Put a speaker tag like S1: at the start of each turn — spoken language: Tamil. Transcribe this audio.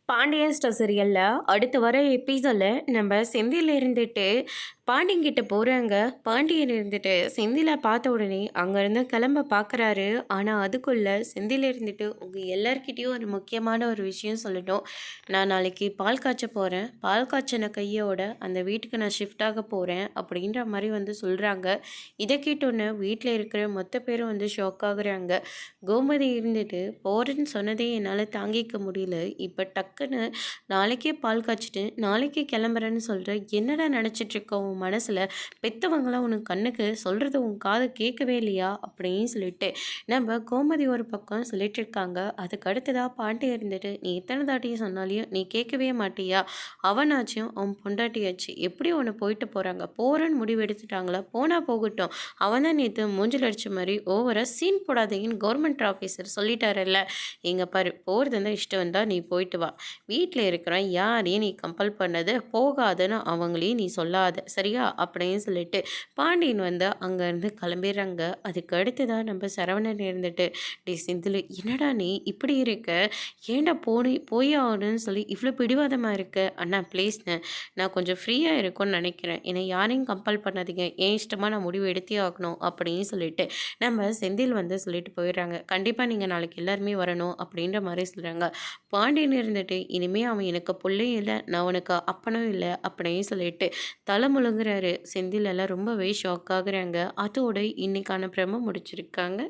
S1: பாண்டியன் ஸ்டோர் சீரியல்ல அடுத்து வர எபிசோட்ல நம்ம செந்தில் இருந்துட்டு பாண்டியன் கிட்ட போறாங்க. பாண்டியன் இருந்துட்டு செந்தில பார்த்த உடனே அங்கேருந்து கிளம்ப பார்க்குறாரு. ஆனால் அதுக்குள்ள செந்தில் இருந்துட்டு உங்கள் எல்லார்கிட்டேயும் ஒரு முக்கியமான ஒரு விஷயம் சொல்லணும். நான் நாளைக்கு பால் காய்ச்ச போகிறேன். பால் காய்ச்சின கையோட அந்த வீட்டுக்கு நான் ஷிஃப்ட் ஆக போகிறேன் அப்படின்ற மாதிரி வந்து சொல்கிறாங்க. இதை கேட்டோன்னே வீட்டில் இருக்கிற மொத்த பேரும் வந்து ஷாக் ஆகுறாங்க. கோமதி இருந்துட்டு போகிறேன்னு சொன்னதே என்னால் தாங்கிக்க முடியல. இப்போ டக்குன்னு நாளைக்கே பால் காய்ச்சிட்டு நாளைக்கே கிளம்புறேன்னு சொல்கிற என்னடா நினச்சிட்ருக்க உன் மனசில் பெற்றவங்களாம் உனக்கு கண்ணுக்கு சொல்கிறது உன் காது கேட்கவே இல்லையா அப்படின்னு சொல்லிட்டு நம்ம கோமதி ஒரு பக்கம் சொல்லிட்டு இருக்காங்க. அதுக்கு அடுத்ததாக பாண்டி இருந்துட்டு நீ எத்தனை தாட்டியும் சொன்னாலையும் நீ கேட்கவே மாட்டியா? அவனாச்சும் அவன் பொண்டாட்டியாச்சு எப்படி உன்னை போயிட்டு போகிறாங்க போகிறேன்னு முடிவு எடுத்துட்டாங்களா? போனால் போகட்டும். அவன் தான் நேற்று மூஞ்சில் அடித்த மாதிரி ஓவராக சீன் போடாதீங்கன்னு கவர்மெண்ட் ஆஃபீஸர் சொல்லிட்டாரல்ல. எங்க பாரு போகிறது இருந்தால் இஷ்டம் இருந்தால் நீ போயிட்டு வா. வீட்டில் இருக்கிறவன் யாரையும் நீ கம்பல் பண்ணது போகாதுன்னு அவங்களையும் நீ சொல்லாத சரியா அப்படின்னு சொல்லிட்டு பாண்டியன் வந்து அங்கேருந்து கிளம்பிடுறாங்க. அதுக்கு அடுத்து தான் நம்ம சரவணன் இருந்துட்டு டே செந்தில் என்னடா நீ இப்படி இருக்க, ஏன்டா போய் ஆகணும்னு சொல்லி இவ்வளோ பிடிவாதமாக இருக்க? அண்ணா ப்ளீஸ்ண்ணே நான் கொஞ்சம் ஃப்ரீயாக இருக்கும்னு நினைக்கிறேன், என்னை யாரையும் கம்பல் பண்ணாதீங்க, ஏன் இஷ்டமாக நான் முடிவு எடுத்தே ஆகணும் அப்படின்னு சொல்லிட்டு நம்ம செந்தில் வந்து சொல்லிட்டு போயிடுறாங்க. கண்டிப்பாக நீங்கள் நாளைக்கு எல்லாருமே வரணும் அப்படின்ற மாதிரி சொல்கிறாங்க. பாண்டியன் இருந்துட்டு இனிமேல் அவன் எனக்கு பிள்ளையும் இல்லை நான் உனக்கு அப்பனும் இல்லை அப்படின்னு சொல்லிட்டு தலை முழுங்குறாரு. செந்தில் எல்லாம் ரொம்பவே ஷாக் ஆகுறாங்க. அதோட இன்னைக்கான பிரம முடிச்சிருக்காங்க.